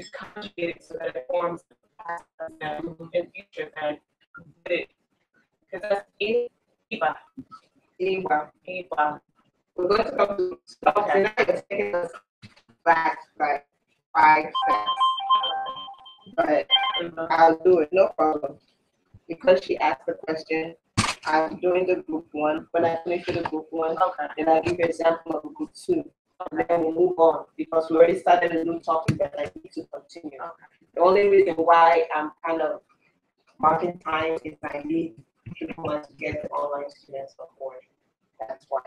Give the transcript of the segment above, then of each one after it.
to conjugate it so that it forms the past and future tense. Because that's Eva. Eva. Eva. We're going to come to stop. Okay. Now you're taking us back like 5 steps. But I'll do it, no problem. Because she asked the question, I'm doing the group 1. When I finish with the group 1, then I'll give you an example of a group 2. And then we'll move on because we already started a new topic that I need to continue. The only reason why I'm kind of marking time is I need everyone to get the online students on board. That's why.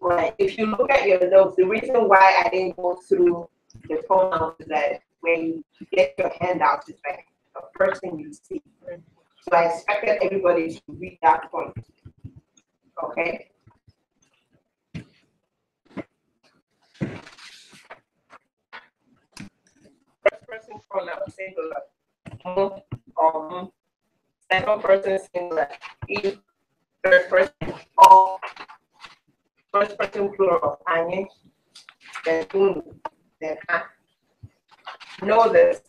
Right. If you look at your notes, the reason why I didn't go through the pronouns is that when you get your handout, it's like the first thing you see. So I expected everybody to read that point. Okay. First person pronoun singular. Second person singular. He. Third person all. First person plural. Anye. Then unu. Then ha. Know this.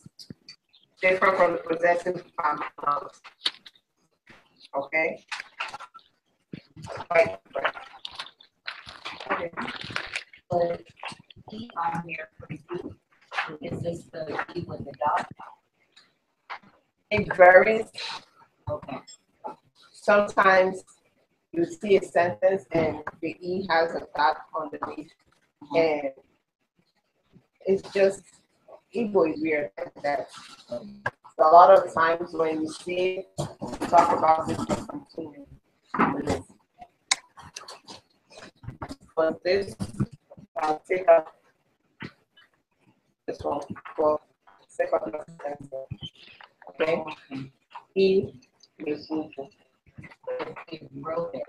Different from the possessive pronouns. Okay. Right. Okay. So E on here for you. Is this the E with the dot? It varies. Okay. Sometimes you see a sentence and the E has a dot underneath, and it's just Igbo is weird like that. So a lot of times when you see it, talk about this and continue with this. But this, I'll take up this one for second sentence. Okay? E is Igbo. If you wrote it,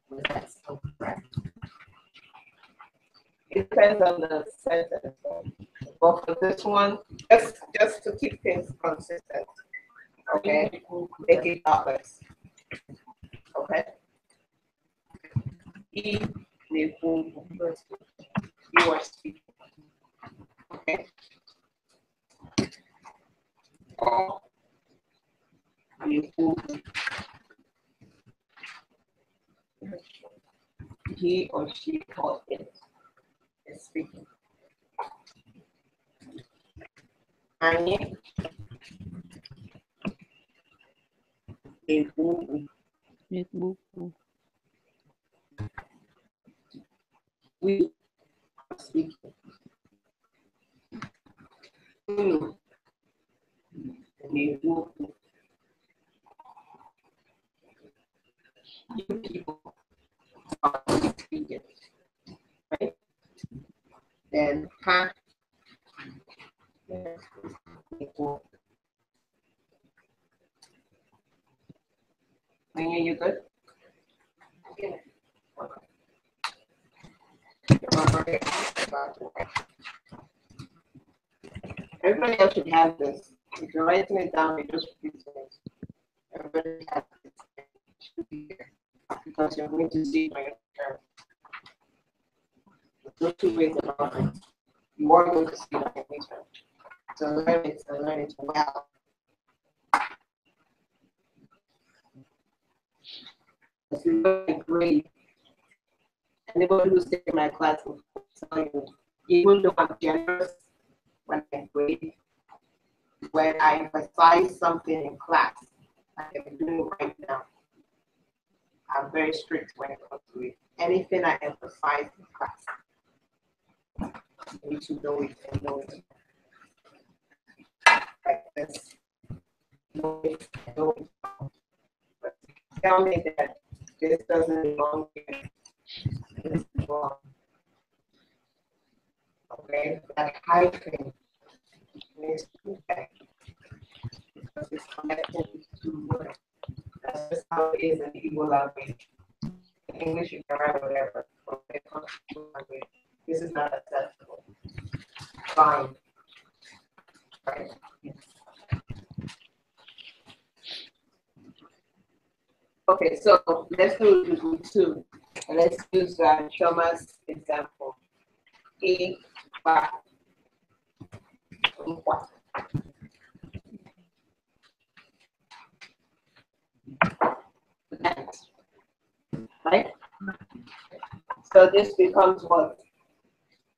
was that still correct? It depends on the sentence. But for this one, just to keep things consistent. Okay? Make it dotless. Okay? E the you are speaking. Okay? Or he or she or it is speaking. Anye, we are speaking. You people are speaking. Right? Then ha. Anya, you good? Okay. Everybody else should have this. If you're writing it down, you just repeat it. Everybody has it. It should be here because you're going to see it on your term. There's no 2 ways about it. You are going to see it on your term. So learn it and learn it well. If you learn a grade, anybody who's taking my class will tell you, even though I'm generous when I grade, when I emphasize something in class, like I'm doing right now, I'm very strict when it comes to it. Anything I emphasize in class, you need to know it and know it. Like this. Know it and know it. But tell me that this doesn't belong here. This is wrong. Okay, that hyphen needs to be back because it's connected to words. That's just how it is in the Igbo language. In English, you can write whatever, but when it comes to language, this is not acceptable. Fine. Right? Okay, so let's do two. And let's use Shoma's example. E, ba, wa. That, right? So this becomes what?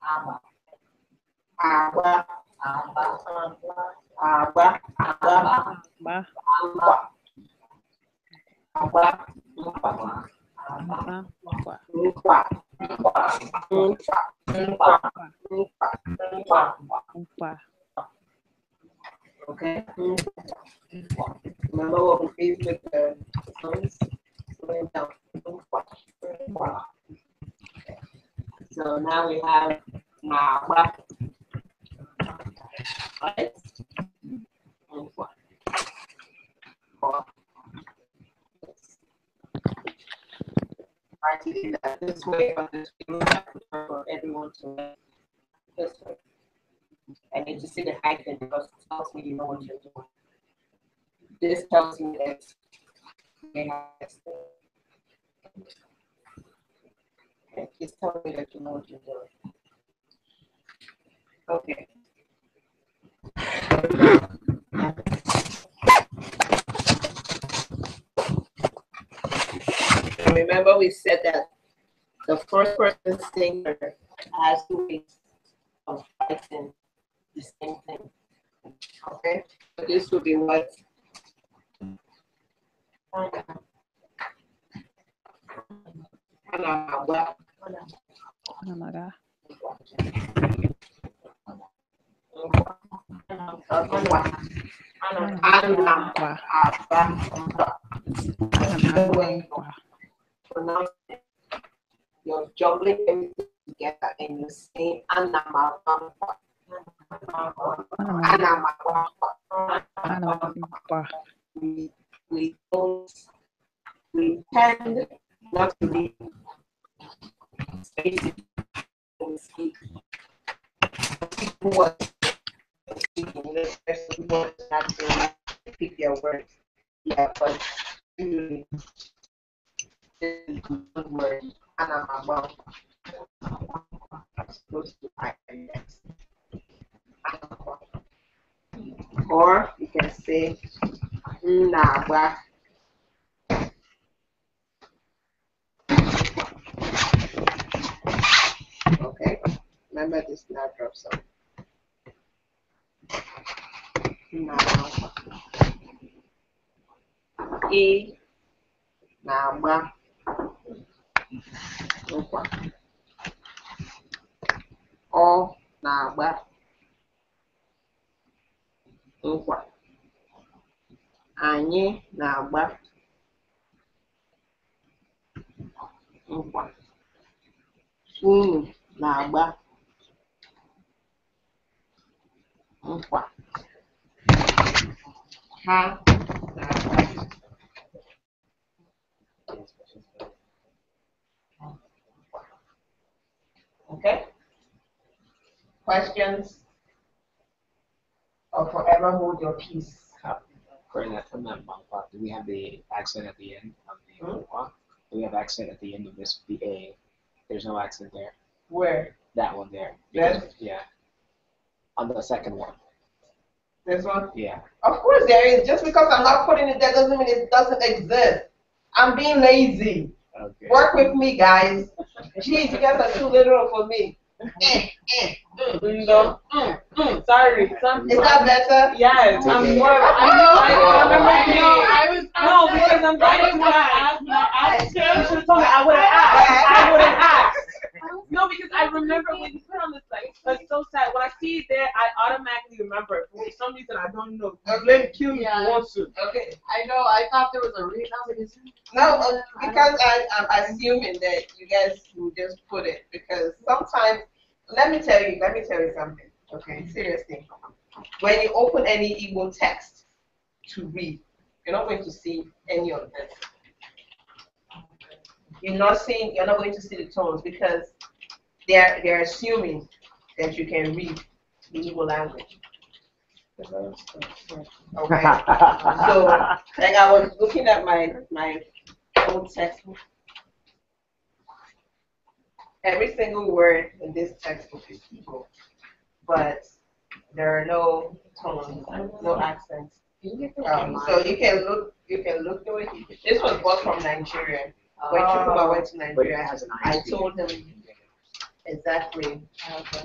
Aba. Agua, Aba. agua, agua, Aba. Ba. agua. Agua, Aba. Ba. Kwa. agua, Ukwa. okay? Remember what we did with the sons? Went down. So now we have agua. Right? Try to do that this way or this way. We have to for everyone to learn this way. I need to see the hyphen because it tells me you know what you're doing. This tells me that you have this thing. Okay, it's telling me that you know what you're doing. Okay. Remember we said that the first person singer has two ways of writing the same thing. Okay, so this would be what? Namaga. Kwa. Kwa. You're juggling everything together and you're saying Kwa. we don't, we tend not to be spaces when we speak. People want to speak English, especially people not to repeat their words. Yeah, but usually this is a good word. Anamama. Close to I guess. Or you can say Nawa. Okay, remember this now drop some. Nawa. E Nawa. O Nawa. Nkwa. Anyị na-agba nkwa. Unu na-agba nkwa. Ha na-agba. Okay? Questions? Or forever hold your peace. From that bangpa, do we have the accent at the end of the bangpa? Do we have accent at the end of this? The A. There's no accent there. Where? That one there. Yes. Yeah. On the second one. This one? Yeah. Of course there is. Just because I'm not putting it there doesn't mean it doesn't exist. I'm being lazy. Okay. Work with me, guys. Jeez, you guys are too literal for me. Sorry. Is that better? Yes, I'm more. I remember because I'm trying to ask. You should have told me I would have asked. I would have asked. No, because I remember when you put on this like it's so sad. When I see it there, I automatically remember it. For some reason, I don't know. Blame kill me if you want to. Okay. I know, I thought there was a reason. No, because I'm assuming that you guys will just put it because sometimes, let me tell you something, okay, seriously. When you open any Igbo text to read, you're not going to see any of this. You're not going to see the tones because they're assuming that you can read the Igbo language. Okay. So like I was looking at my double textbook. Every single word in this textbook is Igbo, but there are no tones, no accents. So you can look through it. This was bought from Nigeria. When Chukwuma went to Nigeria, I told him exactly.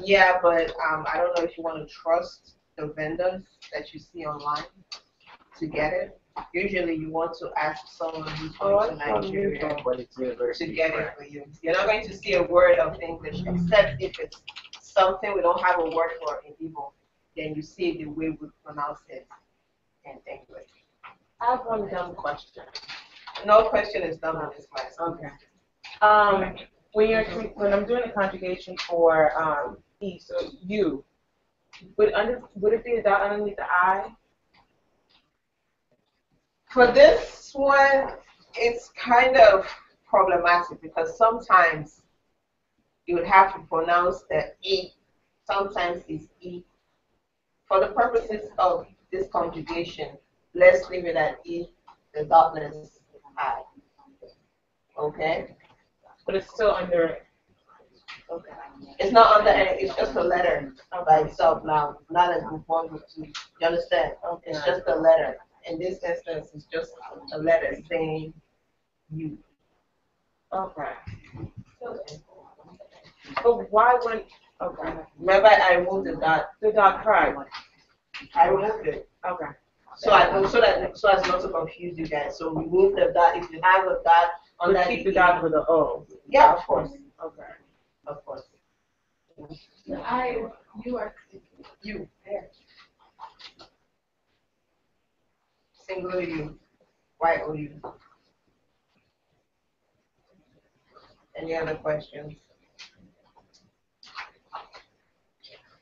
Yeah, but I don't know if you want to trust the vendors that you see online to get it. Usually you want to ask someone who's going to Nigeria to get it for you. You're not going to see a word of English except if it's something we don't have a word for in Igbo. Then you see the way we pronounce it in English. I have one dumb question. No question is dumb in this class. Okay. When I'm doing a conjugation for E, so you, would it be a dot underneath the I? For this one, it's kind of problematic because sometimes you would have to pronounce the E. Sometimes it's E. For the purposes of this conjugation, let's leave it at E, the dotless I. Okay? But it's still under. Okay. It's not under any, it's just a letter by itself now, not as group 1, group 2. You understand? Okay. It's just a letter. In this instance, it's just a letter saying you. Okay. But why wouldn't? Okay. Remember, I removed the dot. The dot, correct. I removed it. Okay. So as not to confuse you guys. So remove the dot. If you have a dot on that, keep the dot with the O. Yeah, of course. Okay. Of course. You are. You. There. Singular you. Y-O-U. Any other questions?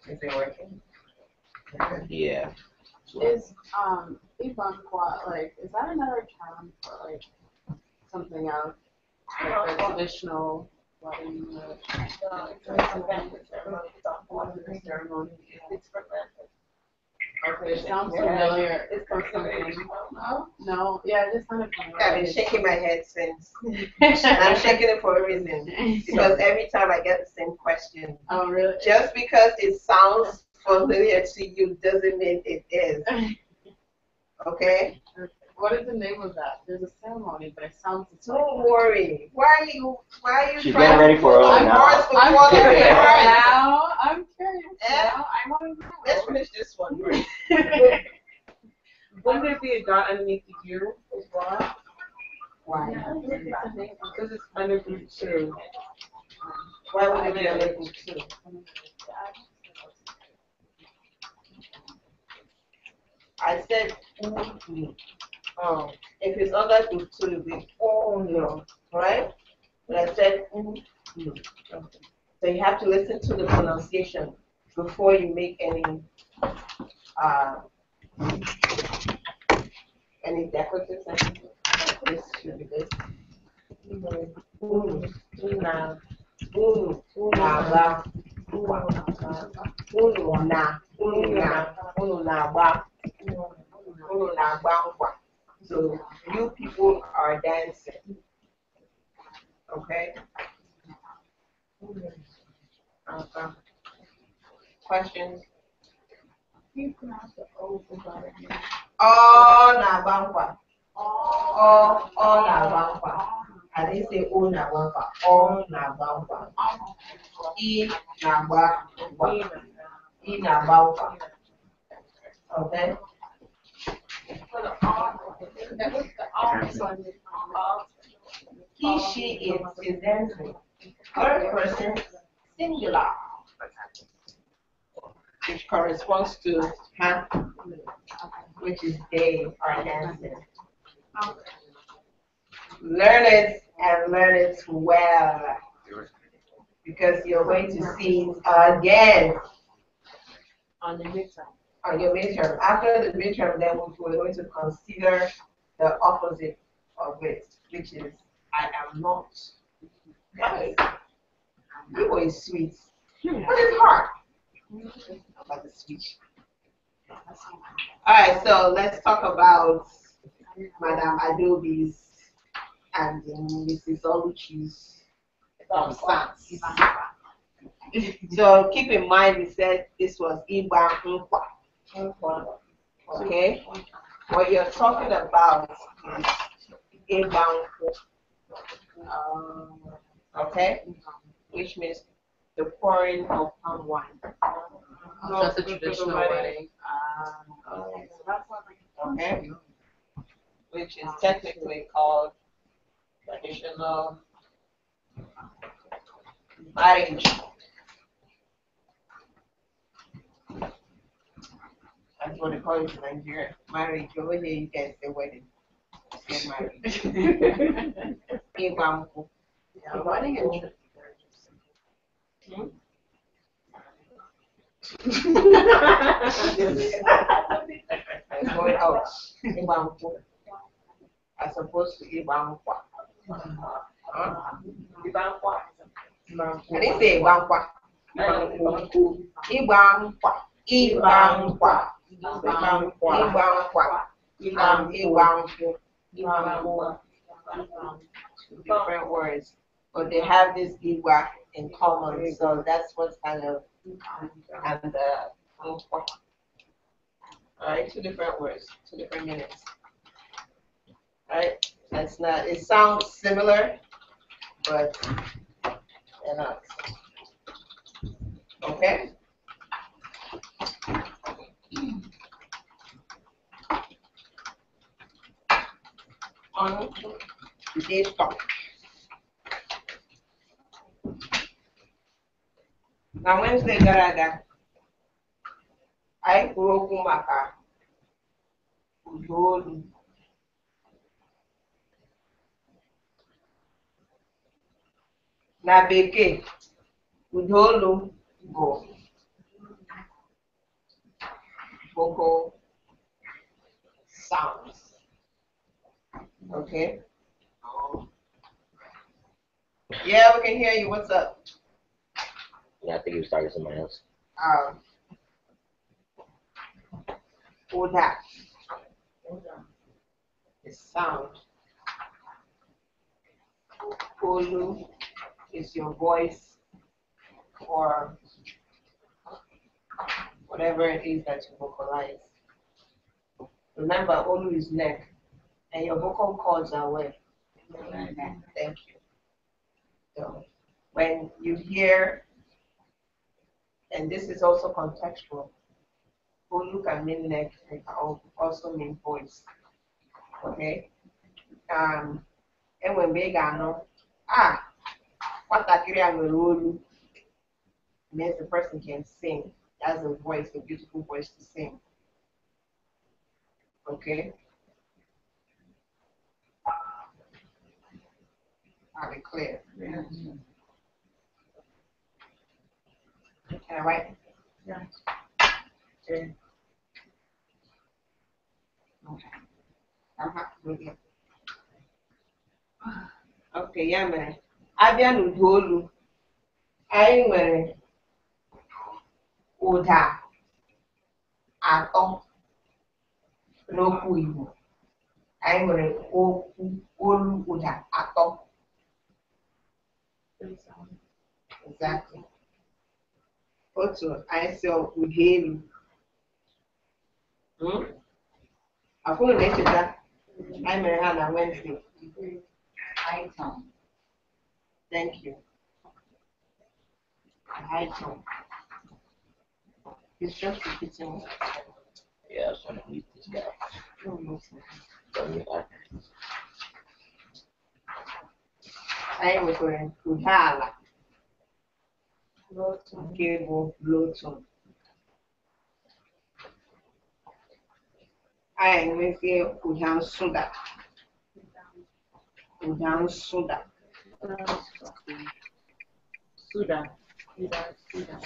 Is it working? Yeah. Is Ibankwa, like, is that another term for like something else? Like the traditional wedding ceremony. Okay, it sounds familiar. It's for something. No, yeah, it just sounded familiar. I've been shaking my head since. And I'm shaking it for a reason. Because every time I get the same question. Oh, really? Just because it sounds familiar to you doesn't mean it is. Okay? What is the name of that? There's a ceremony, but it sounds. Don't worry. Why are you She's trying getting ready for it I'm now. I'm curious now. I'm curious now. I want to know. Let's finish this one. Wouldn't there be a dot underneath the U as well? Why? Because it's under group 2. Why would it be under group 2? I said only. Oh. If it's under group 2, it'll be only. Right? But I said only. So you have to listen to the pronunciation before you make any decorative sentences. This should be this. Na. So you people are dancing. Okay? Questions? You pronounce the O again. Oh, na bankwa. Oh, na bankwa. I didn't say oh na bankwa. Oh, na bankwa. E na bankwa. E na bankwa. Okay? He, she, is dancing. Third person, singular, which corresponds to huh, which is they are dancing. Learn it and learn it well, because you're going to see it again On the midterm. on your midterm. After the midterm, then we're going to consider the opposite of it, which is I am not. Guys, Igbo is sweet, but it's hard. About the speech. All right, so let's talk about Madame Adobe's and Mrs. Oluchi's sons. So keep in mind, we said this was Iba Nkwa. Okay? What you're talking about is Iba Nkwa. Okay? Which means the pouring of palm wine. Just a traditional wedding. Okay? Which is technically called traditional marriage. That's what they call it in Nigeria. Marriage. Over here you can say wedding. Say marriage. Yeah, wedding and church. Going out. As opposed to Ibankwa. Ibankwa. I didn't say Ibankwa. Ibankwa. Ibankwa. Ibankwa. Different words, but they have this Iwa in common, so that's what's kind of and all right, two different words, two different meanings. All right, that's not. It sounds similar, but they're not. Okay. On today's topic. Now, Wednesday gara aga, anyị kwuru okwu maka ụda olu. Na Bekee, ụda olu bụ vocal sounds. Okay? Yeah, we can hear you. What's up? Yeah, I think you started somebody else. Oda is sound. Olu is your voice or whatever it is that you vocalize. Remember, Olu is neck, and your vocal cords are where? Thank you. So when you hear, and this is also contextual, Olu can mean neck and can also mean voice. Okay? And when we know, what Olu means the person can sing. Has a voice, a beautiful voice to sing. Okay? Are we clear? Yeah. Can I write? Yeah. Okay. Okay, yeah, man. Abịa n'ụda olu, anyị nwere ụda atọ n'okwu Igbo. Anyị nwere okwu olu ụda atọ. Exactly. Otu, anyị si ụda elu. Akwụrụ na-echeta, anyị mere ha na Wednesday. High tone. Thank you. High tone. He's just repeating. Yeah, I was trying to mute this guy. Anyị nwekwara ụda ala. Nke bụ low tone. Anyị nwezie ụda nsụda. Ụda nsụda. Suda. I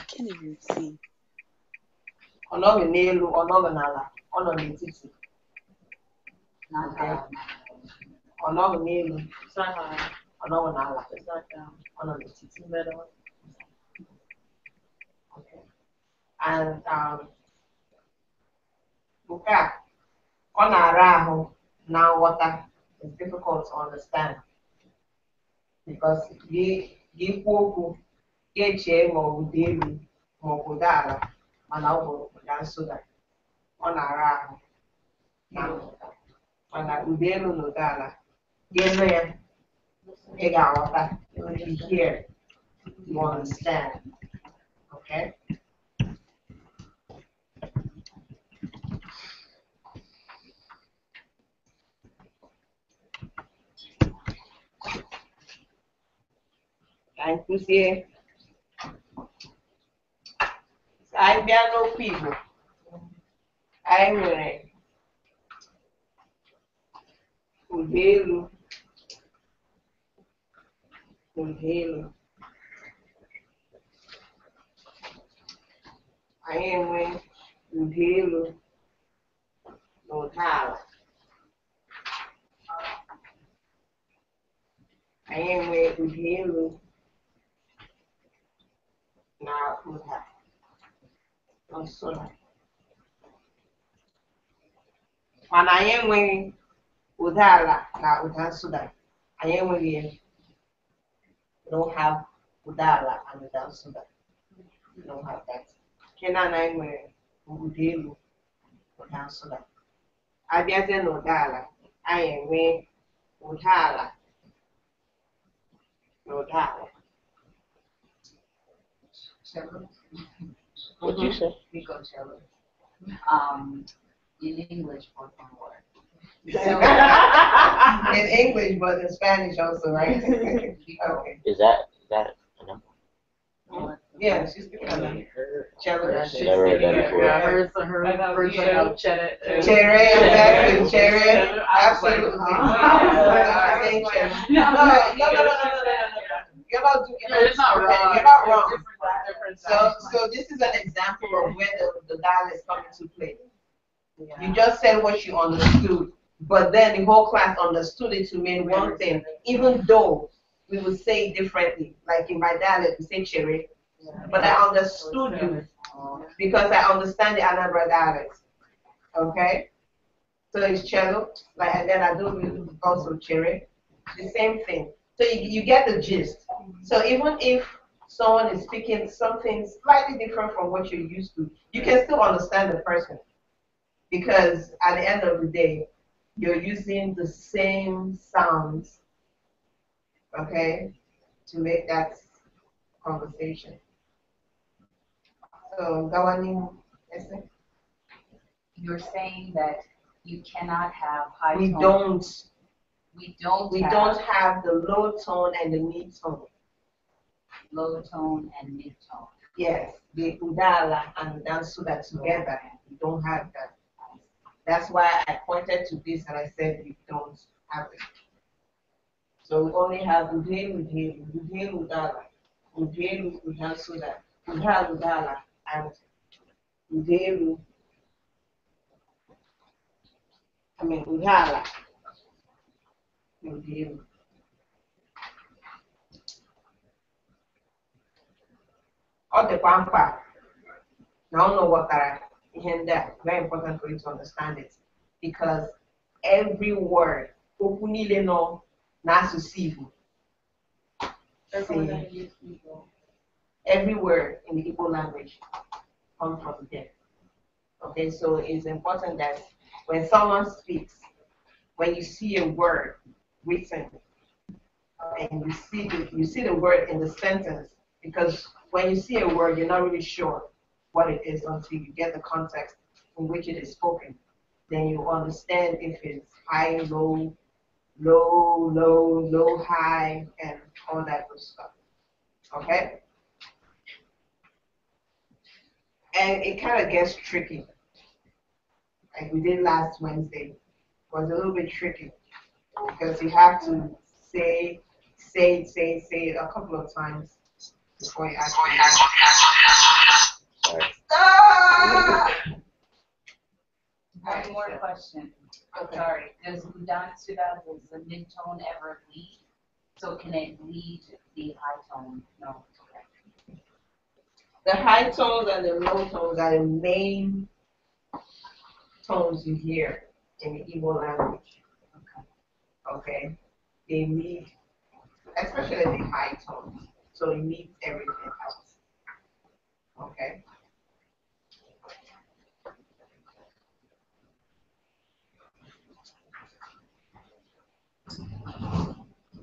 can't even see. Ọ nọghị n'elu, ọ nọghị n'ala, ọ nọ n'etiti. Ọ nọghị n'elu, ọ nọghị n'ala, ọ nọ n'etiti. Okay. And nke a, ọ na-ara ahụ na nghọta. It's difficult to understand. because gị kwuo okwu ga-echee ma ọ bụ ụda elu ma ọ bụ ụda ala mana ọ bụ ụda nsụda ọ na-ara ahụ na mmụta mana ụda elu na ụda ala ga-elu ya ị ga-aghọta you hear you understand okay. Anyị kụzie anyị bịa n'okwu Igbo anyị nwere ụda elu ụda elu anyị enwe ụda elu na ụda ala anyị enwe ụda elu na ụda nsụda mana anyị enweghị ụda ala na ụda nsụda anyị enweghị ya don't have ụda ala and ụda nsụda don't have that kenan anyị nwere ụda elu ụda nsụda abịazie na ụda ala anyị enwe ụda ala na ụda ala. What'd you say? Because in English, for one In English, but in Spanish also, right? Okay. Is that a number? Yeah, she's speaking of that. Cello. Never heard that before. Her version of Cheddar. Cherry, exactly. Cherry, absolutely. I think cherry. No. You're not wrong. You're not wrong. So this is an example of where the dialects come into play. You just said what you understood, but then the whole class understood it to mean one thing, even though we would say it differently. Like in my dialect, we say cherry, but I understood you because I understand the Anambra dialect. Okay? So it's cello, like, and then I do also cherry, the same thing. So you get the gist. So even if someone is speaking something slightly different from what you're used to, you can still understand the person. Because at the end of the day, you're using the same sounds, okay, to make that conversation. So, Gawani, You're saying that you cannot have high tone. We don't have the low tone and the mid tone. Low tone and mid tone. Yes, the udala and the dansuda together. We don't have that. That's why I pointed to this and I said we don't have it. So we only have udelu, udala, udelu, udansuda, udala, and udelu. Udala. Udelu. All the pampa. Now know what that. Very important for you to understand it because every word everywhere in the Igbo language comes from there. Okay, so it's important that when someone speaks, when you see a word written and you see the word in the sentence, because when you see a word, you're not really sure what it is until you get the context in which it is spoken. Then you understand if it's high, low, high, and all that good stuff. Okay? And it kind of gets tricky. Like we did last Wednesday. It was a little bit tricky because you have to say it a couple of times before you actually. One more question. Okay. Sorry. Does Udansuda, does the mid-tone ever lead? So can it lead the high tone? No. Okay. The high tones and the low tones are the main tones you hear in the Igbo language. Okay. They lead especially the high tones. So it needs everything else. Okay.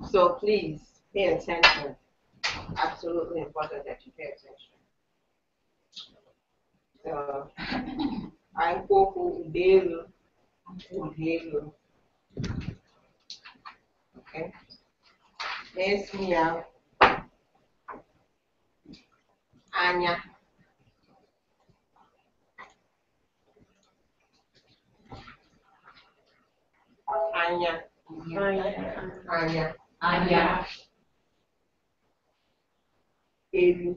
So please pay attention. Absolutely important that you pay attention. I'm Udelu. Okay. Next me out. Anya. Anya. Anya. Anya. Elu.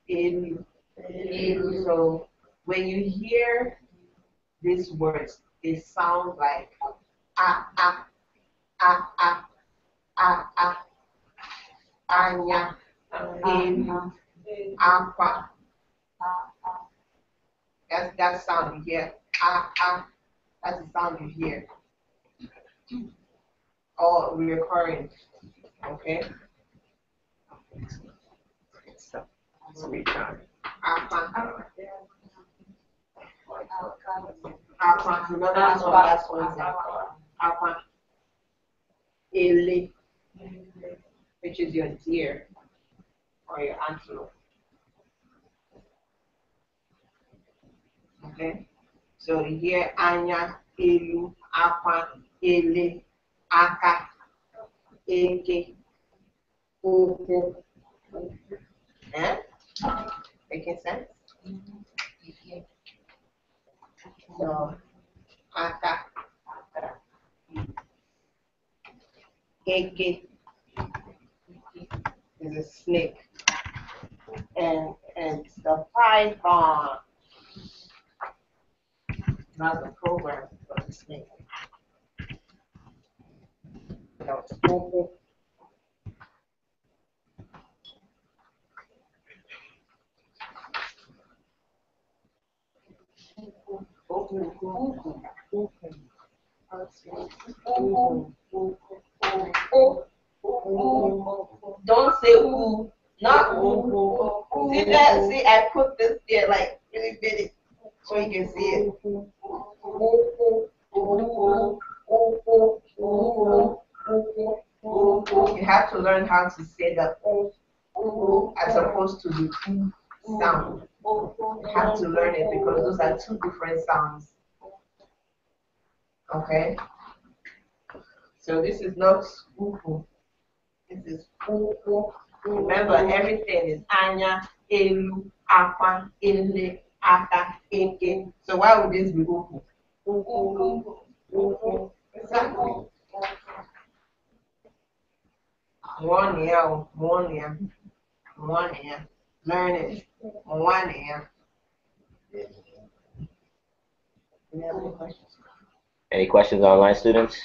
Elu. So when you hear these words, they sound like ah ah ah ah ah ah anya elu apa. That's that sound you hear. Ah ah. That's the sound you hear. All recurring. Okay. So return. Apa. Apa. Remember this one last one. Apa. Ele, which is your deer or your antelope. Okay. So here anya, elu, apa, ele, aka, eke, oko. Eh? Making sense? So aka, eke is a snake, and the python. Not the program, but the snake. No, it's oko. Don't say ooh, not ooh. See that? See, I put this there like really big so you can see it. You have to learn how to say the as opposed to the sound. You have to learn it because those are two different sounds. Okay? So this is not uku. This is uku. Remember, everything is anya, elu, apa, ele, aka, eke. So why would this be uku? Uku. Exactly. One year. Learn it. 1 year. Any questions, online students?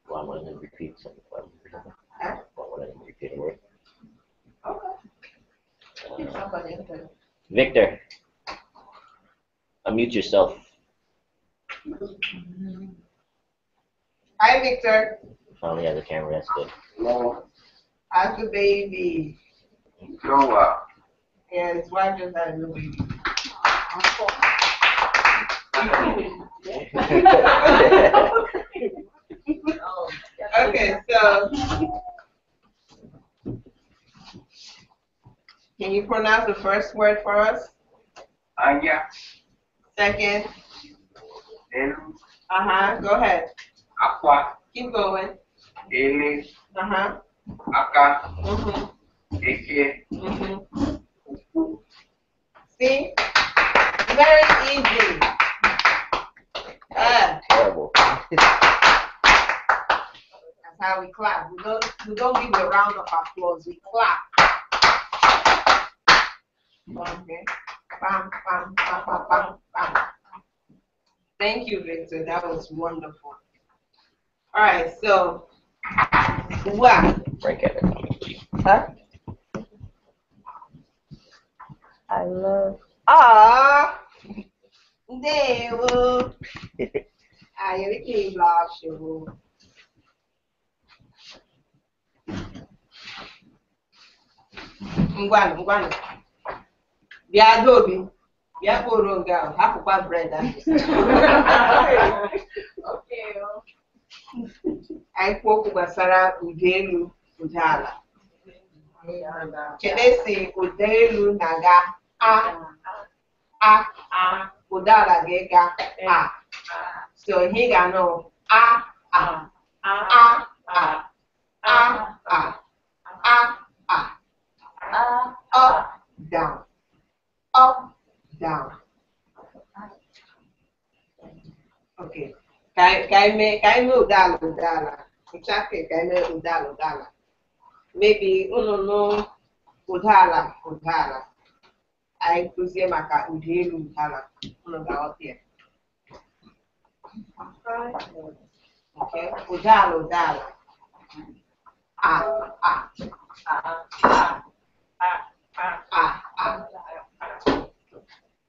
Well, I wanted to repeat something. I wanted to repeat a word. Okay. Victor, unmute yourself. Hi, Victor. Finally has a camera, that's good. Hello. How's the baby? Doing well. Yeah, his wife just had a new baby. Okay, so can you pronounce the first word for us? Anya, Second. elu, Go ahead. apa, Keep going. ele, Uh-huh. aka, Mm-hmm. eke, Mm-hmm. uku. See? Very easy. Terrible. That's how we clap. We don't give a round of applause. We clap. Okay. Bam, bam, bam, bam, bam, bam. Thank you, Victor. That was wonderful. All right, so wow. Break it. Huh? I love. Ah, ndewo. I really blush you. Ngwanụ. Bịa Dobi. Bịa kpọrọ nga ahụ. Hapụkwa bread ahụ. Anyị kwuo okwu gbasara ụda elu, ụda ala. Chelesi ụda elu na-aga a, ụda ala ga-aga a. So he ga-anọ a, up, down, Okay. Can I move udala? Exactly. Can I move udala? Maybe no udala. I presume maka udelu udala. Uno ga up here. Okay. Udala.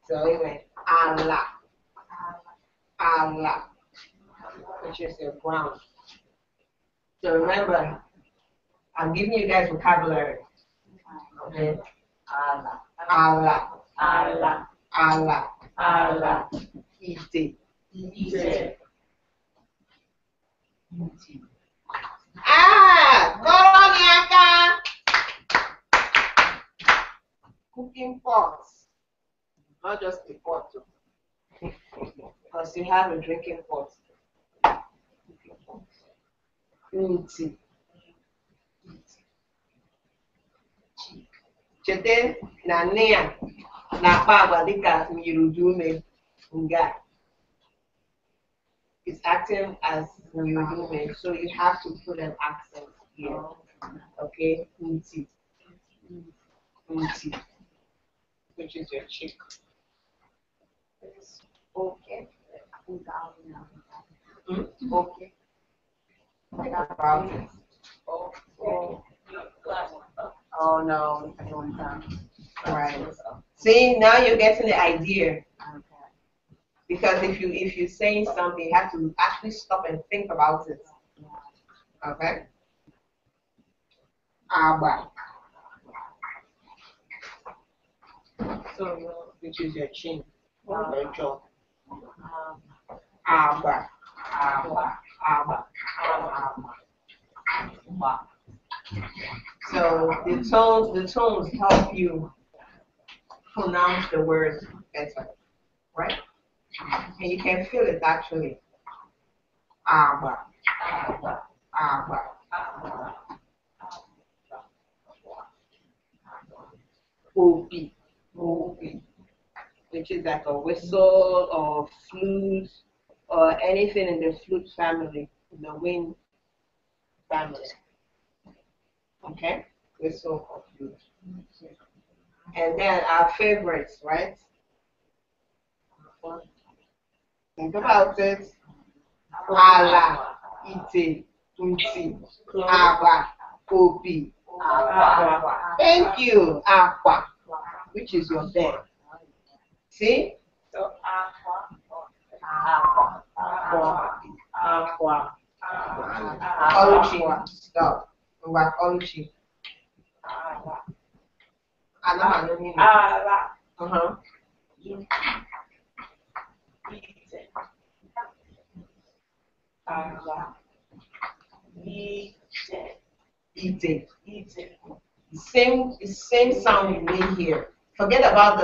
So anyway, Allah, which is your ground. So remember, I'm giving you guys vocabulary. Okay. Allah. Ite. Koroniaka. Cooking pots. Not just a pot. Because you have a drinking pot. Tea. Chete na nea na pagwa dika mirudume nga. It's acting as mirudume, so you have to put an accent here. Okay, tea. Which is your chick. Okay. Okay. Oh no, I don't know. Right. See, now you're getting the idea. Okay. Because if you're saying something, you have to actually stop and think about it. Okay. Aba. So, which is your chin, your jaw. Aba. So the tones help you pronounce the words better, right? And you can feel it actually. Aba. Obi, which is like a whistle or flute or anything in the flute family, the wind family. Okay, whistle or flute. And then our favorites, right? Think about it. Ala, ite, unti, aba, obi. Thank you, aqua, which is your bed. See? So aqua. Oluchi, stop. What oluchi? Eating. Same sound you make here. Forget about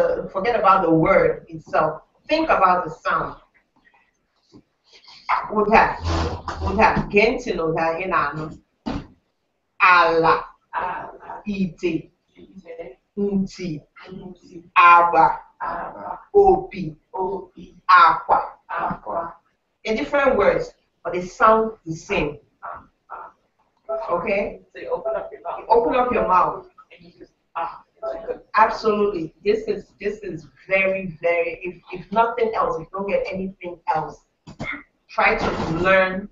the word itself. Think about the sound. Uda. Genti no da inano. Ala. Ite. Unti. Aba. Opi. Aqua. In different words, but they sound the same. Okay? So you open up your mouth. And you just Absolutely. This is very, very, if nothing else, if you don't get anything else, try to learn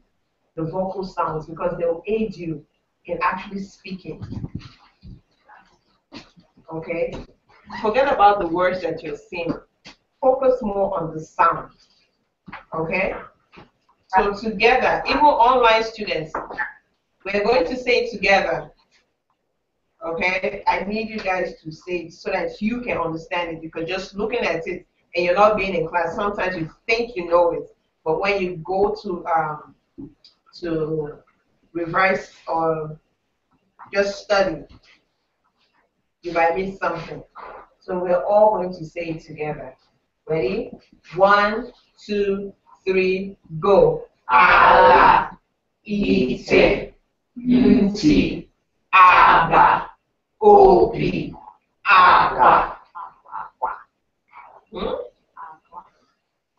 the vocal sounds because they will aid you in actually speaking. Okay? Forget about the words that you're saying. Focus more on the sound. Okay? So together, even online students, we're going to say it together. Okay? I need you guys to say it so that you can understand it, because just looking at it and you're not being in class, sometimes you think you know it, but when you go to revise or just study, you might miss something. So we're all going to say it together. Ready? 1, 2, 3, go. Ala, ite, nti, aba, obi, agwa.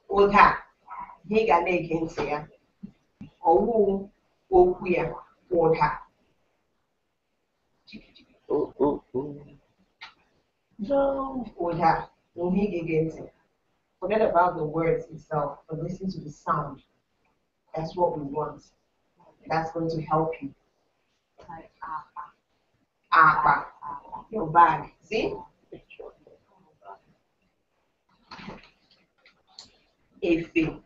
Ụda, ihe ga na-ege ntị ya. Ọwụ okwu ya, ụda. Ụda, ihe ga-ege ntị. Forget about the words itself, but listen to the sound. That's what we want. That's going to help you. Apa, your bag. See? Efe,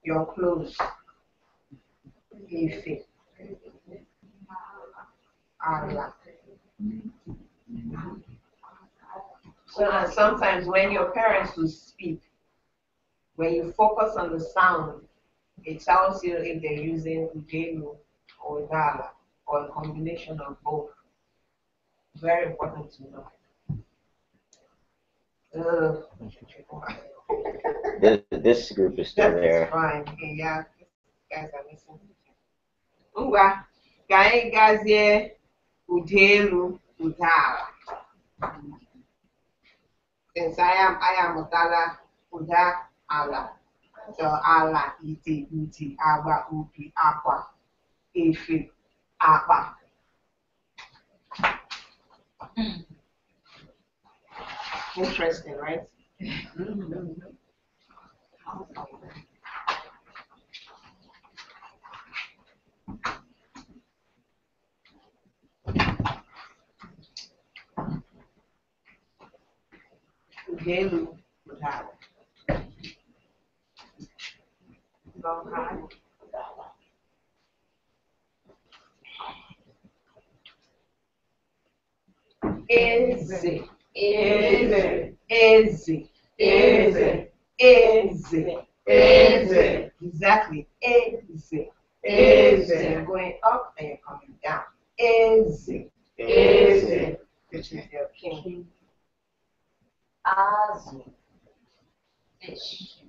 your clothes. Efe. Ala. So that sometimes when your parents will speak, when you focus on the sound, it tells you if they're using Ujelu or Dala or a combination of both. Very important to know. This group is still there. Fine. Okay, yeah, guys are listening. Uwa, guy guys here, Ujelu, Udala. Since I am Udala, Uda, Ala. So ala, ite, uti, agba, upi, aqua, efe, apa. Interesting, right? Ugelu, Udala. Go high. Eze, eze, eze, eze, eze, eze. Exactly. Eze, eze. You're going up and you're coming down. Eze, eze, which is your king. Azu. Fish.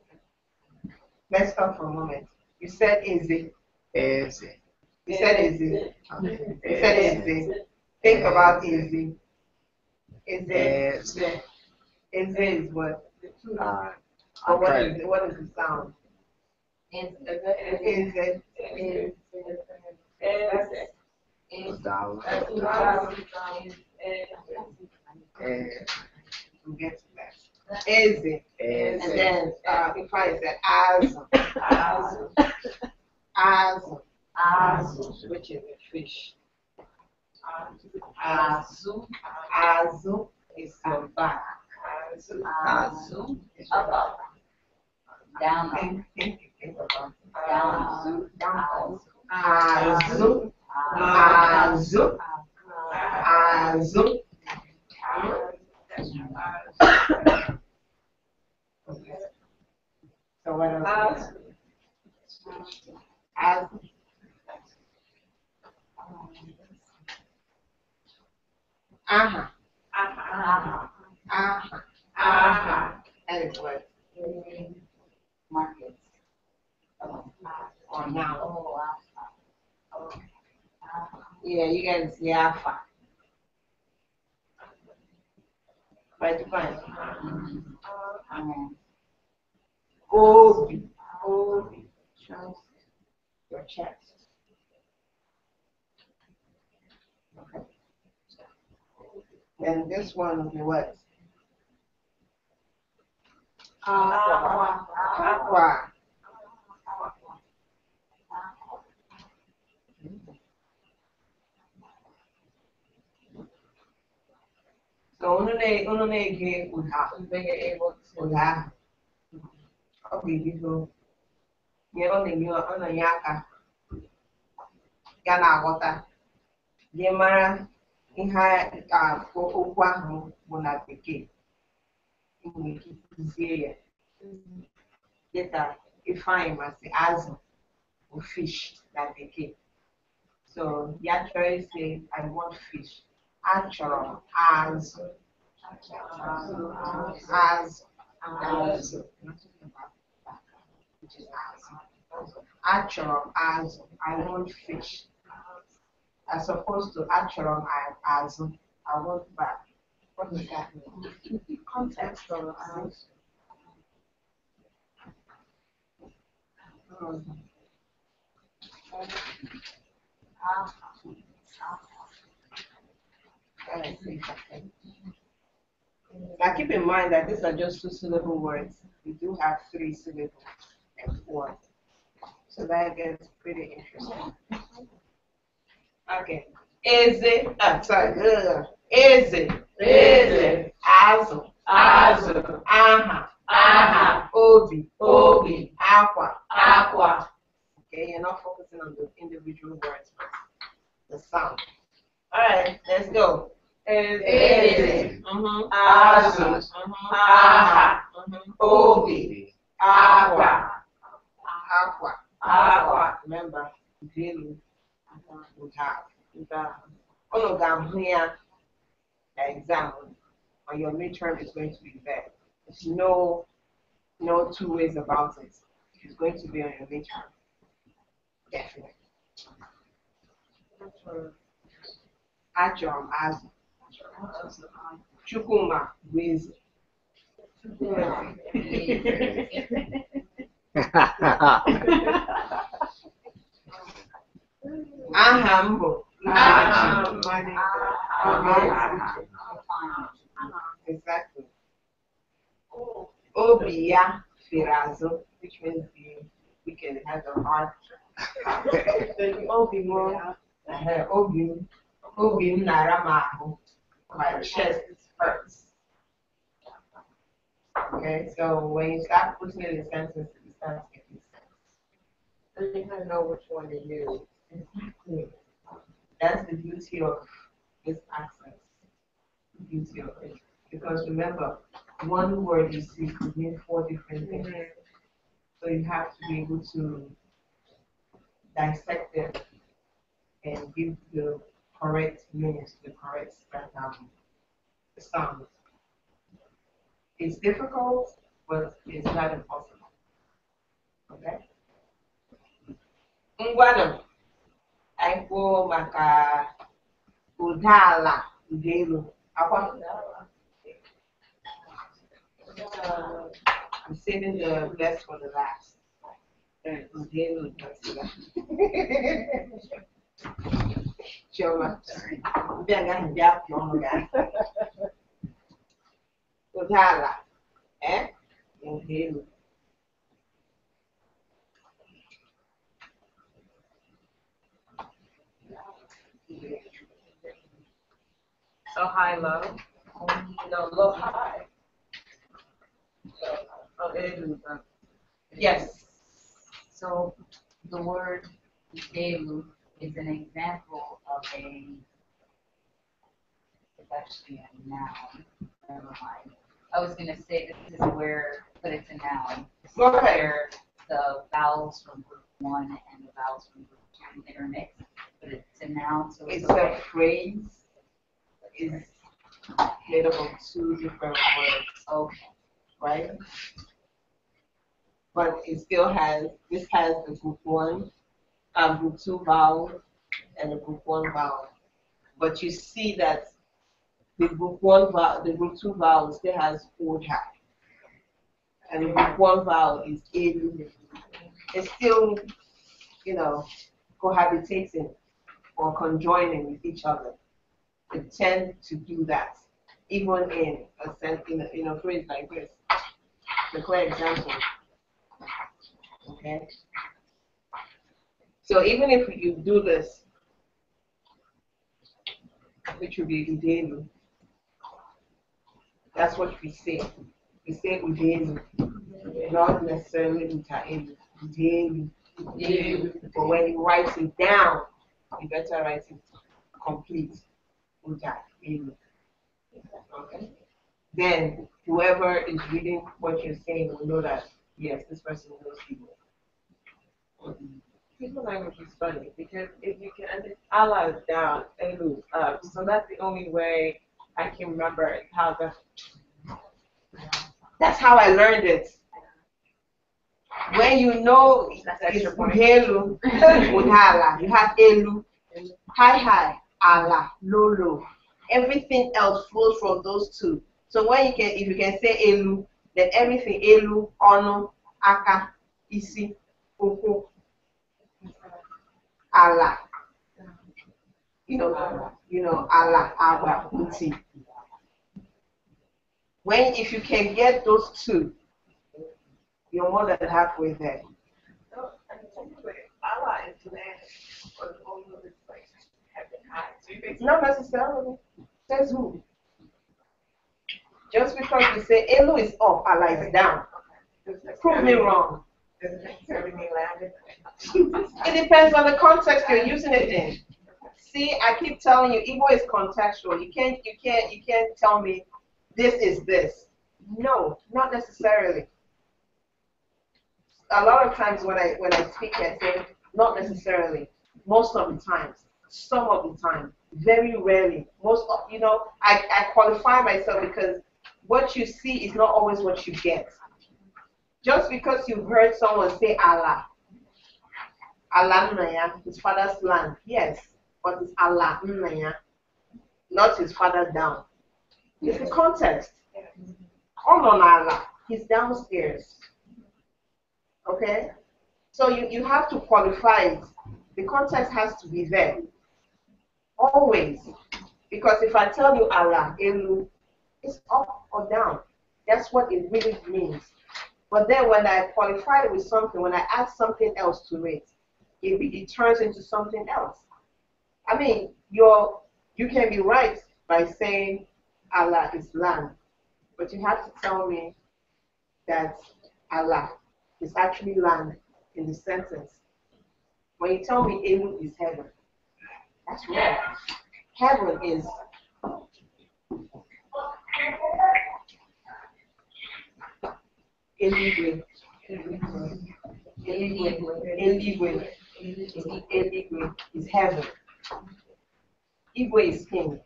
Let's stop for a moment. You said Eze. Eze. You said Eze. Okay. You said Eze. Think about Eze. Eze. Eze is what? I'm What trying. is the sound? Eze. Udala. We'll get to that. Eze. And then if I said Azu, which is a fish. Azu is your back. Azu. Up. Down. Think about it. Down. Azu. Azu. Azu. Okay. So what else? Azu. Aha. That is what? Markets. Or now. Yeah, you guys see Alpha. Right, fine. Obi. Shows your chest. Okay. And this one will be what? Aqua. So unu na-ege ụda ụda ọ ga-ebido ọ na-enye aka ya na-aghọta gị mara ihe okwu ahụ bụ na bekee nwere ike kụzie ya dịka Ifeanyị masị azụ bụ fish na bekee. So ya chọrọ ise I want fish. Achọrọ m azụ. Azụ. Achọrọ m azụ. I want fish. As opposed to achọrọ m azụ. I want back. What does that mean? Context of azụ. Now keep in mind that these are just 2-syllable words. We do have 3 syllables and 4. So that gets pretty interesting. Okay. Eze, azụ, aha, obi, akwa. Okay, you're not focusing on the individual words, but the sound. All right, let's go. Eze, azụ, aha, obi, akwa. Remember, Velu would have. Unu ga-ahụ ya na exam on your midterm is going to be there. There's no 2 ways about it. It's going to be on your midterm. Definitely. Achọrọ m azụ. Chukwuma bụ eze. Aha m bụ exactly. Obi ya fere azụ, which means the wicked has a heart. Obi m na-ara m ahụ. My chest hurts. Okay, so when you start putting it in sentences, it starts making sense. So you kind of know which one to use. Exactly. That's the beauty of this accent. The beauty of it. Because remember, one word you see could mean 4 different things. So you have to be able to dissect it and give the correct meanings, the correct sound. It's difficult, but it's not impossible. Okay? Ngwanụ, anyị kwuo maka ụda ala, ụda elu. Akwa? I'm saving the best for the last. Ụda elu, Chioma, ndị agaghị bịa pịa ọnụ ya. Ụda ala, ụda elu. So high, low. No, low, high. Yes. So the word Delu is an example of it's actually a noun. Never mind. I was gonna say this is where, but it's a noun. This is where the vowels from group 1 and the vowels from group 2 intermix. But it's a noun, so It's a phrase. It's made up of 2 different words. Okay. Right? But it still has, this has the group 1, group 2 vowel, and the group 1 vowel. But you see that the group 1 vowel, the group 2 vowel still has Oja. And the group 1 vowel is Elu. It's still, cohabitating or conjoining with each other. They tend to do that, even in a sentence, in a phrase like this. The clear example. Okay. So even if you do this, which would be Idelu, That's what we say. We say Udelu, not necessarily Utaelu. Udelu. But when you write it down, you better write it complete. Utaelu. Okay? Then whoever is reading what you're saying will know that, yes, this person knows Igbo. People language is funny because if you can understand, Allah is down, Elu is up. So that's the only way I can remember how the. That's how I learned it. When you know it's Udelu, Udala, you have Elu, high, Allah, low. Everything else flows from those two. So if you can say Elu, then everything Elu, Ono, Aka, Isi, Oko, Allah. You know, Allah, Abba, Uti. If you can get those two, you're more than halfway there. So, Allah is land, or all of this place have been high. So you basically. Not necessarily. Says who? Just because we say Elu is up, Allah is down. Prove me wrong. Doesn't necessarily mean landed. It depends on the context you're using it in. See, I keep telling you, Igbo is contextual. You can't tell me this is this. No, not necessarily. A lot of times when I speak, I say not necessarily. Most of the times, some of the time, very rarely. I qualify myself because what you see is not always what you get. Just because you've heard someone say Allah, Allah Naya, his father's land, yes, but it's Allah Naya, not his father down. It's the context. All on Allah, he's downstairs. Okay? So you have to qualify it. The context has to be there. Always. Because if I tell you Allah, Elu, it's up or down. That's what it really means. But then when I qualify it with something, when I add something else to it, it turns into something else. I mean, you can be right by saying Allah is land, but you have to tell me that Allah is actually land in the sentence. When you tell me Elu is heaven, that's wrong. Heaven is Eligwe. Eligwe is heaven. Igwe is king.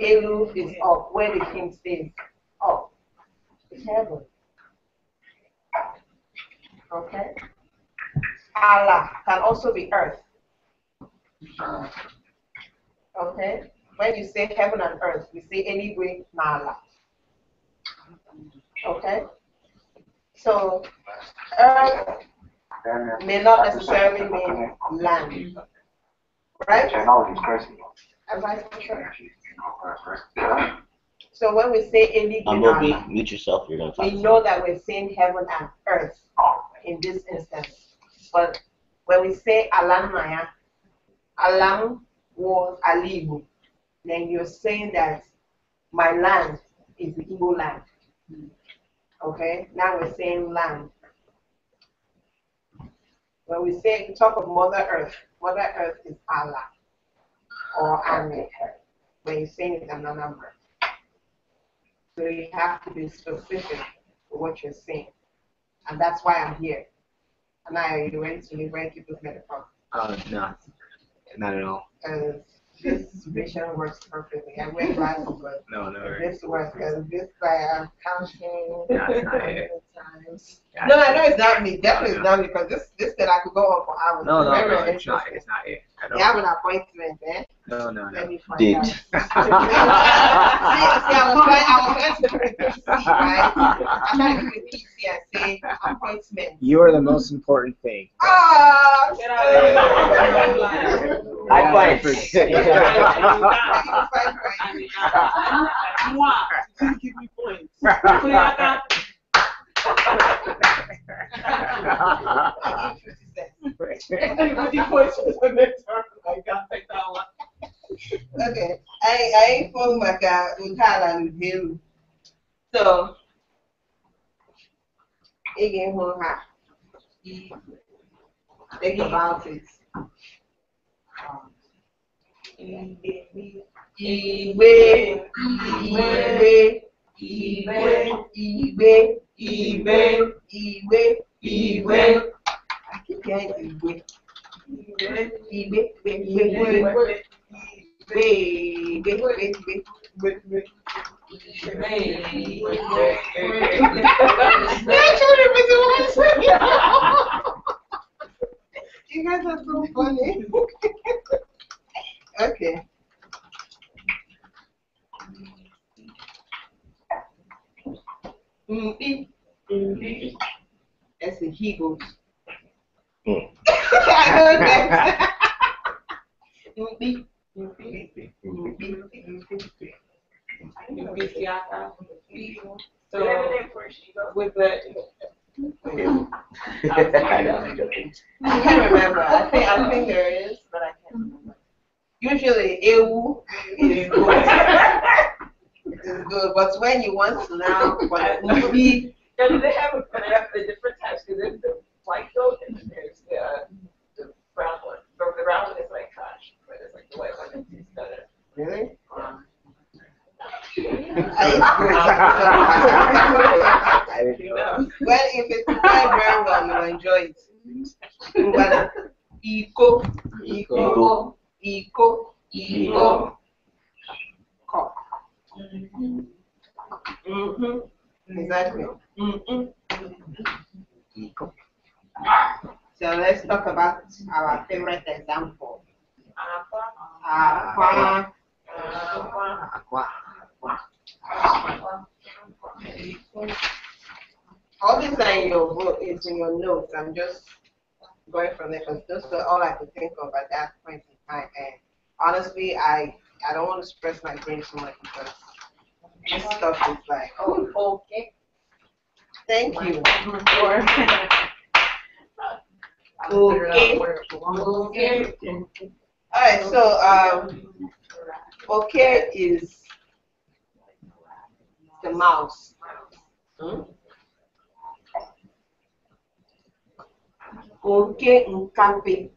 Elu is up, where the king stays. Up. It's heaven. Okay? Allah can also be earth. Okay? When you say heaven and earth, we say Eligwe na Allah. Okay? So, earth may not necessarily mean land. Right? And vice versa. So when we say Eligwe, mute yourself, you're going to talk. we know that we're saying heaven and earth in this instance. But when we say Alam Maya, Alam was Alibu, then you're saying that my land is the Igbo land. Okay? Now we're saying land. When we talk of Mother Earth is Allah or Ame. When you're saying it in a number. So you have to be specific with what you're saying. And that's why I'm here. And now are you ready to leave where people's metaphor? No, not at all. This vision works perfectly. I went right over it. No. This works because this I'm counting That's not it. times. No, I know it's not me. Definitely it's not me because this that I could go on for hours. No, Very it's not interesting. it. I You have an appointment, eh? No. Let me find Date. out. See, I was trying to repeat C, right? I'm trying to repeat C and say appointment. You are the most important thing. Ah, Get out of here. High five. Give me points. So I got 50 points for the midterm. I got that one. Okay, I ain't for Maka Utala Udelu. So, again, think about it. You guys are so funny. Okay. That's the he goes. So with the I know, I'm joking. I can't remember. I think there is, but I can't remember. Usually, ewu is good. Is good, but when you want to now, but movie. Yeah, they have the different types. Because there's the white goat and then there's the brown one. But the brown one is like trash, but it's like the white one that tastes better. Really? I didn't know. Well, if it's prepared very well, you'll enjoy it. Iko. Cock. Exactly. So let's talk about our favorite example. All these are in your book, is in your notes. I'm just going from there because those are all I could think of at that point in time. And honestly, I don't want to stress my brain so much because this stuff is like, oh, okay. Thank you. Okay. All right. So, okay is the mouse. Okay, nkapi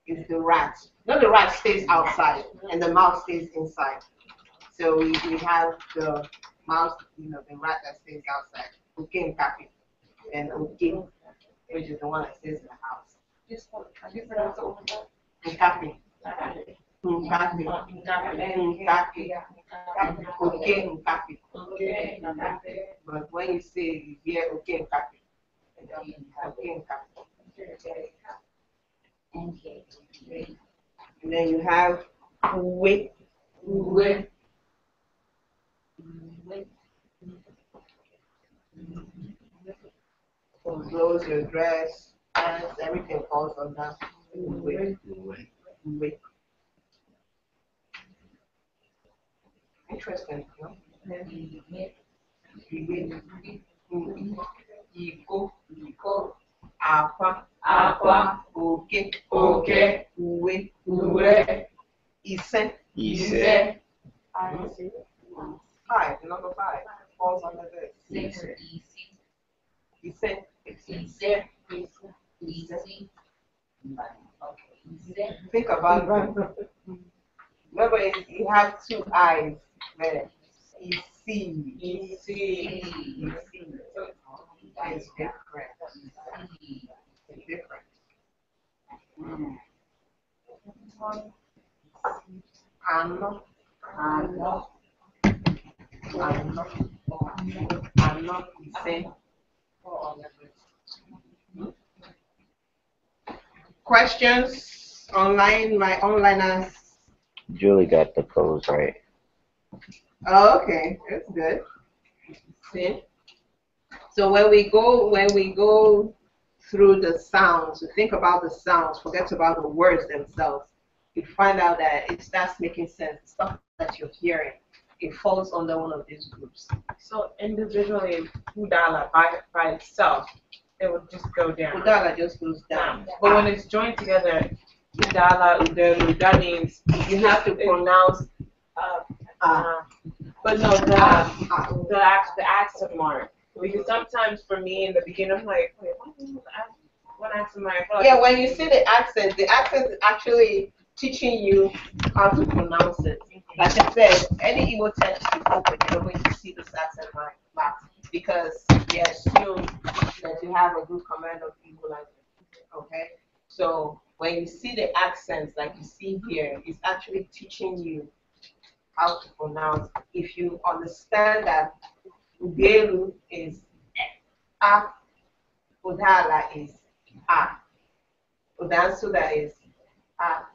is the rat. No, the rat stays outside and the mouse stays inside. So we have the mouse, the rat that stays outside. Okay, nkapi. And okay, which is the one that stays in the house. Nkapi. Nkapi. Okay, nkapi. But when you say you hear okay, nkapi. Okay, nkapi. And then you have uwe. Clothes, your dress, pants, everything falls on that. Uwe. Interesting, no? Iko. Aqua. Okay. Uwe. Ise. Five, number 5 falls under this. Ise. Think about it. Remember, you have 2 eyes there. Isi. That is different. It's different. Ano. Ise. Questions online, my onliners? Julie got the clothes right. Oh, okay, that's good. See? So when we go through the sounds, we think about the sounds, forget about the words themselves, you find out that it starts making sense. Stuff that you're hearing, it falls under one of these groups. So individually, Udala by itself, it would just go down. Udala just goes down. But when it's joined together, Udala, Udelu, that means you have to pronounce But no, the accent mark. Because sometimes for me in the beginning, I'm like, wait, what accent mark? Yeah, when you see the accent is actually teaching you how to pronounce it. Like I said, any Igbo text you open, you're going to see this accent mark because they assume that you have a good command of Igbo language. Okay? So when you see the accents like you see here, it's actually teaching you how to pronounce. If you understand that Ugelu is A, Udala is A, Udansuda is A.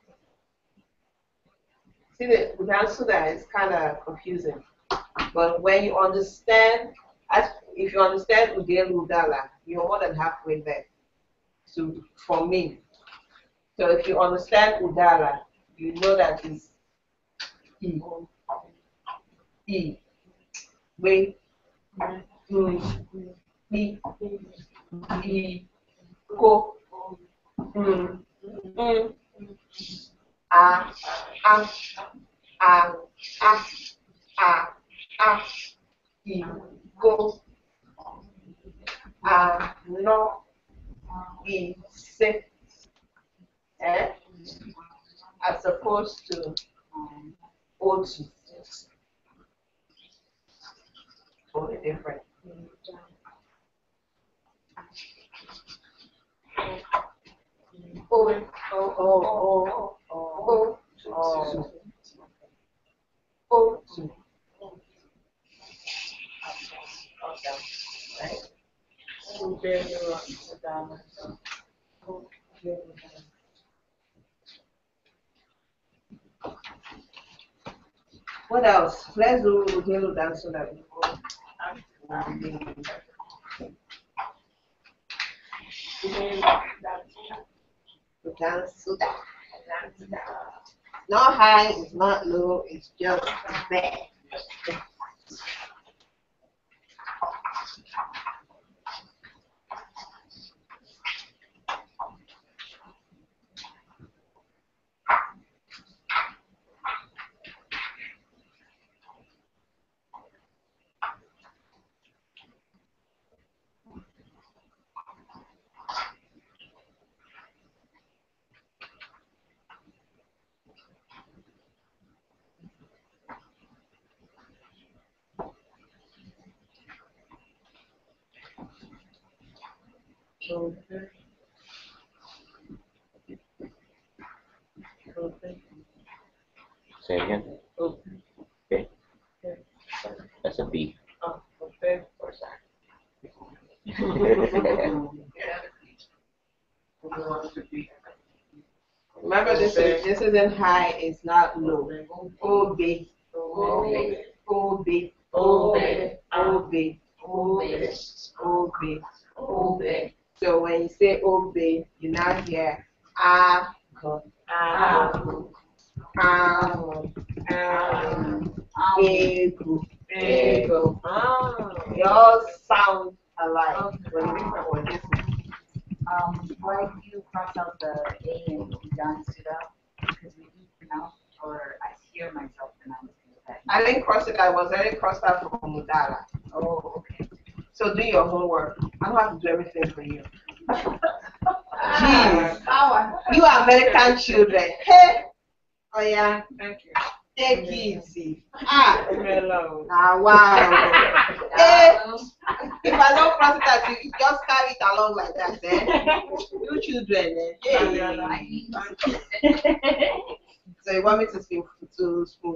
See, the Udansuda is kind of confusing. But when you understand, if you understand Ugelu Udala, you're more than halfway there. So for me, so if you understand Udala, you know that it's E. E. Wait. E. E. Go. A. E. Go. No. E. Se. As opposed to Otu. Totally different. Otu. What else? Let's do Ugelu dance so that we go. Dance. Not high, it's not low, it's just there. Say it again. Okay. That's a B. Okay. Or sack. Remember, this isn't high, it's not low. Obe. Obe. Obe. Obe. Obe. Obe. Obe. So when you say obe, you now hear ah, ego. They all sound alike. Why do you cross out the A and done stood out? Because we do pronounce, or I hear myself pronouncing that. I didn't cross it, I was already crossed out from Mudala. Oh, okay. So do your homework. I don't have to do everything for you. Jeez. You are American children. Hey. Oh yeah. Thank you. Take it easy. Leave me alone. Wow. Hey. If I don't cross it out, you just carry it along like that. You children. Hey. So you want me to spoon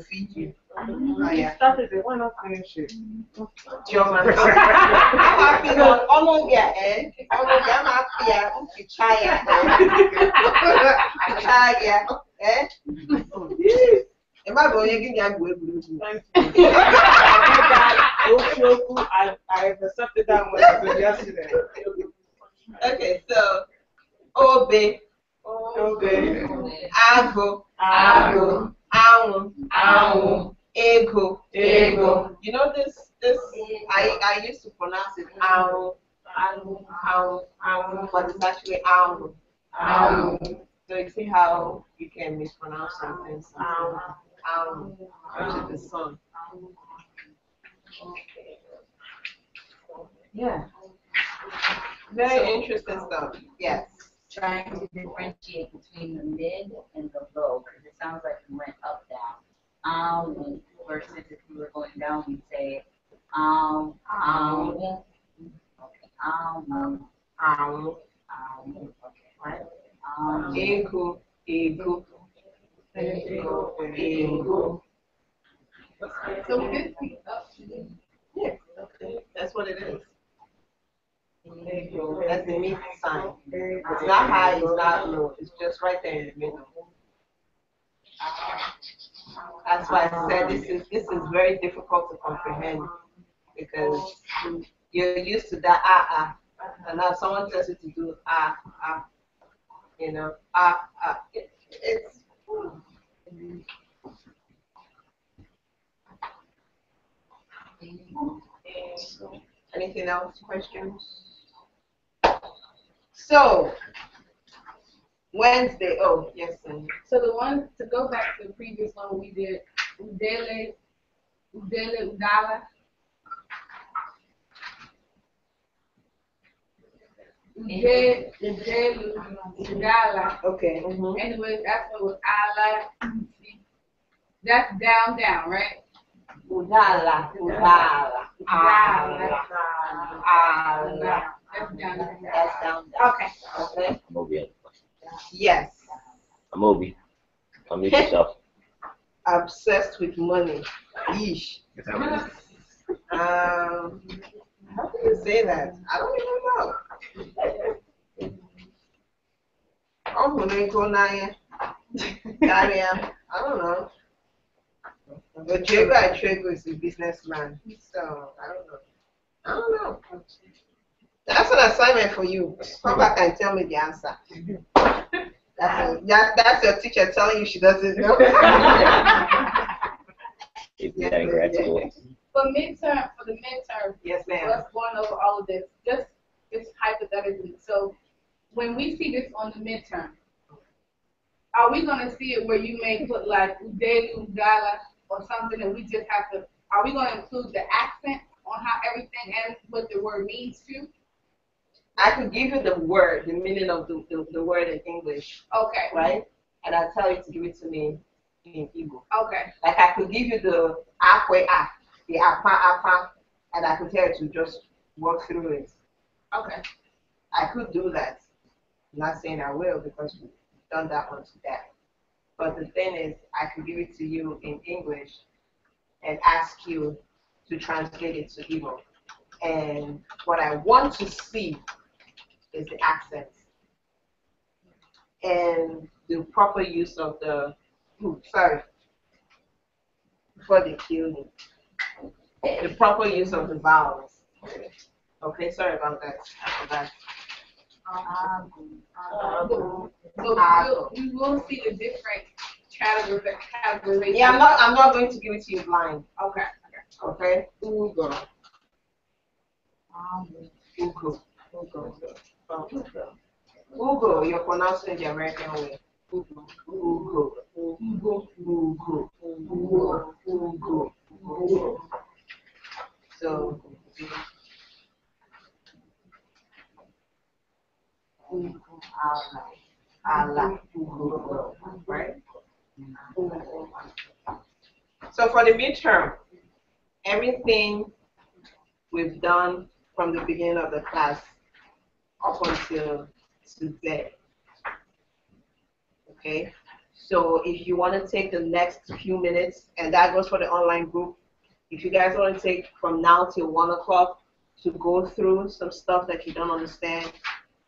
feed you? Oh yeah. Started it. Why not finish it? I'm happy on all yeah, eh? I'm happy. You try eh? Am I going to give you a good I've accepted that one yesterday. Okay, so Obe. Ago. Ego. You know this I used to pronounce it but it's actually So you see how you can mispronounce something. Which is the song. Yeah. Very interesting stuff. Yes. Trying to differentiate between the mid and the low, because it sounds like we went up, down. Versus if we were going down, we'd say, okay, Right. Ego, ego, ego, ego. So we did speak up. Yeah, okay. That's what it is. Ego. That's the mid sign. It's not high, it's not low. It's just right there in the middle. That's why I said this is very difficult to comprehend because you're used to that and now someone tells you to do you know it's anything else? Questions? So Wednesday. Oh yes. So the one to go back to the previous one we did Udele Udala. Udala. Okay. Anyway, that's what was Ala. That's down, right? Udala. That's down. That's down. Okay. Okay. Amobi. Yes. Amobi. Unmute yourself. Obsessed with money. Yeesh. How do you say that? I don't even know. Oh, I don't know. But Trego is a businessman, so I don't know. That's an assignment for you. Come back and tell me the answer. That's your teacher telling you she doesn't know. For the midterm, yes, ma'am. let's going over all of this. Just hypothetically. So when we see this on the midterm, are we going to see it where you may put like Udelu, Udala, or something, and we just have to? Are we going to include the accent on how everything and what the word means to? I could give you the word, the meaning of the word in English. Okay. Right? And I'll tell you to give it to me in Igbo. Okay. Like I could give you the akwe a, the apa, and I could tell you to just work through it. Okay. I could do that. I'm not saying I will because we've done that one to death. But the thing is, I could give it to you in English and ask you to translate it to Igbo. And what I want to see is the accent and the proper use of the, before they kill me, the proper use of the vowels. Okay, sorry about that. I forgot. So we will see the different categories. Yeah, I'm not going to give it to you blind. Okay. Okay. Ugo. Ugo, you're pronouncing the American way. Ugo. So, right? So for the midterm, everything we've done from the beginning of the class up until today. Okay? So if you want to take the next few minutes, and that goes for the online group, if you guys want to take from now till 1 o'clock to go through some stuff that you don't understand,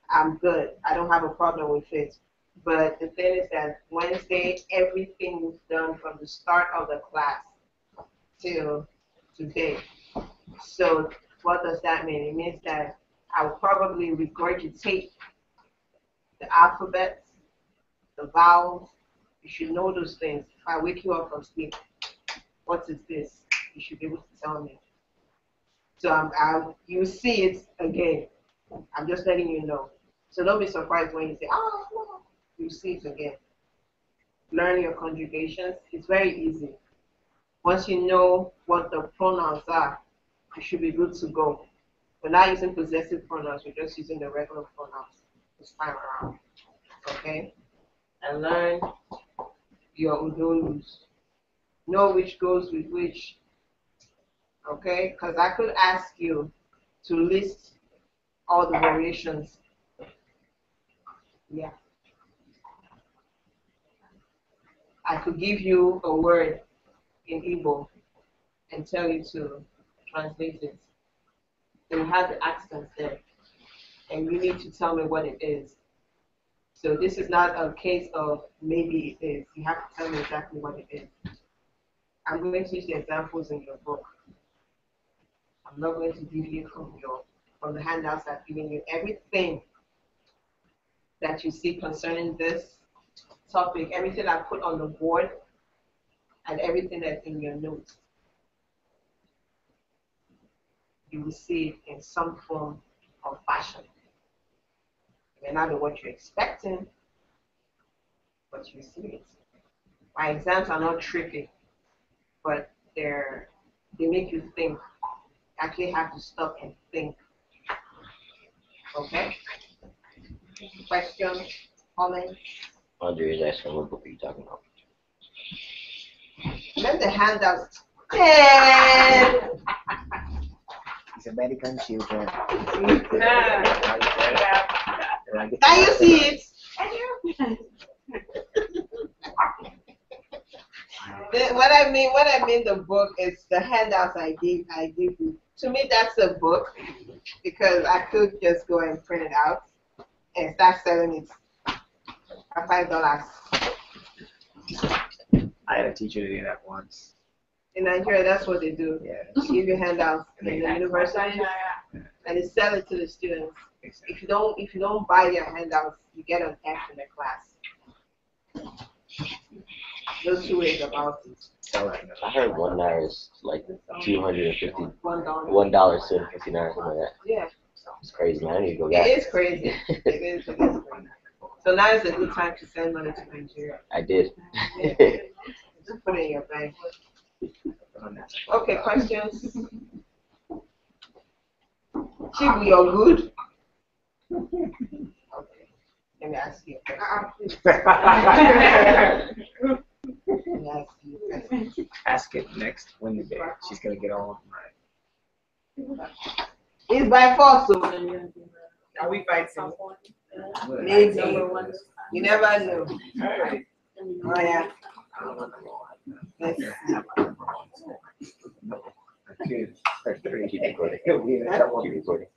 I'm good. I don't have a problem with it. But the thing is that Wednesday, everything was done from the start of the class till today. So what does that mean? It means that I will probably regurgitate the alphabet, the vowels. You should know those things. If I wake you up from sleep, what is this? You should be able to tell me. So you see it again. I'm just letting you know. So don't be surprised when you say, oh, no. You see it again. Learn your conjugations. It's very easy. Once you know what the pronouns are, you should be good to go. We're not using possessive pronouns, we're just using the regular pronouns this time around. Okay? And learn your udolus. Know which goes with which. Okay? Because I could ask you to list all the variations. Yeah. I could give you a word in Igbo and tell you to translate it. And you have the accents there. And you need to tell me what it is. So this is not a case of maybe it is. You have to tell me exactly what it is. I'm going to use the examples in your book. I'm not going to deviate from the handouts I've given you. Everything that you see concerning this topic, everything I put on the board, and everything that's in your notes, you will see it in some form or fashion. It may not be what you're expecting, but you see it. My exams are not tricky, but they make you think. You actually have to stop and think. Okay? Questions? Comments? Andre is asking what book are you talking about? Then the handouts. Yeah. It's American children. Can you see it? What I mean the book is the handouts I give you. To me, that's a book because I could just go and print it out and start selling it for $5. I had a teacher who did that once. In Nigeria, that's what they do. Yeah. They give you handouts in the universities and they sell it to the students. If you don't buy their handouts, you get an F in the class. Those 2 ways about it. I heard $1 is like $250. $1. $1 to 59, something like that. Yeah. It's crazy, man. I need to go back. It is crazy. It is crazy. So now is a good time to send money to Nigeria. I did. Just put it in your bank. Okay, questions? Chibu, you're good? Okay. Let me ask you a question. Let me ask you a question. Ask it next Wednesday. She's gonna get all right. It's by force, so Are we fighting? maybe. You never know. Oh yeah. Let's see. Keep recording. Keep recording.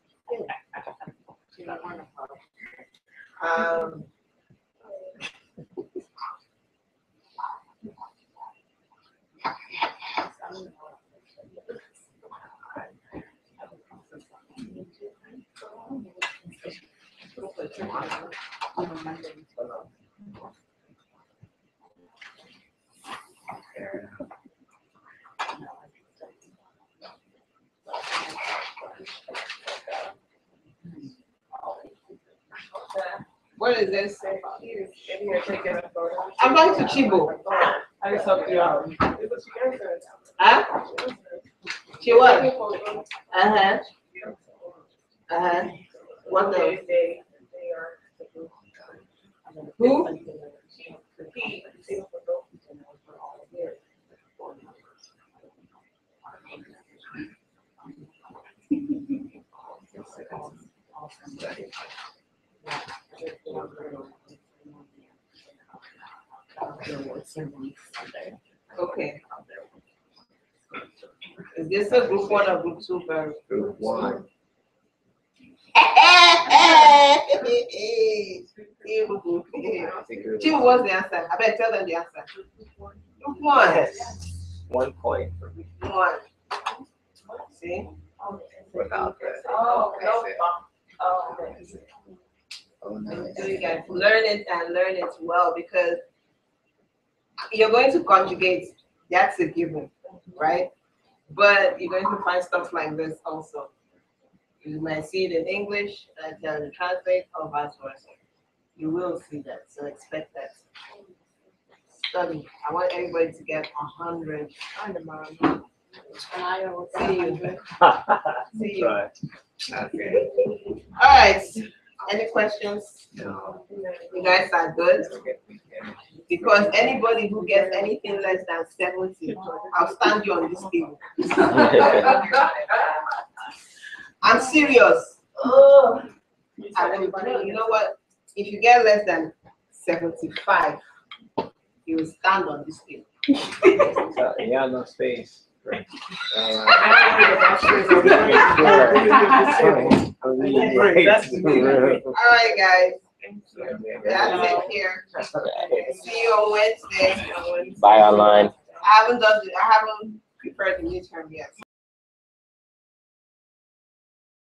What is this? I'm going to Chibo. I just helped you out. Huh? She what? Uh-huh. Uh-huh. What else? Who? Okay. Is this a group 1 or group 2, Barry? Group 1. Chibu, what's the answer? I better tell them the answer. Group 1. Yes. 1 point for me. 1. See? Without that. Oh, okay. Oh, nice. So you guys learn it and learn it well because you're going to conjugate. That's a given, right? But you're going to find stuff like this also. You might see it in English and tell you to translate or vice versa. You will see that, so expect that. Study. I want everybody to get 100. And I will See you. See you. Right. Okay. All right. Any questions? No. You guys are good? Because anybody who gets anything less than 70, I'll stand you on this table. I'm serious. Oh, you know what? If you get less than 75, you will stand on this table. Yeah, no space. Great. All right, guys. That's it here. See you on Wednesday. Bye online. I haven't prepared the midterm yet.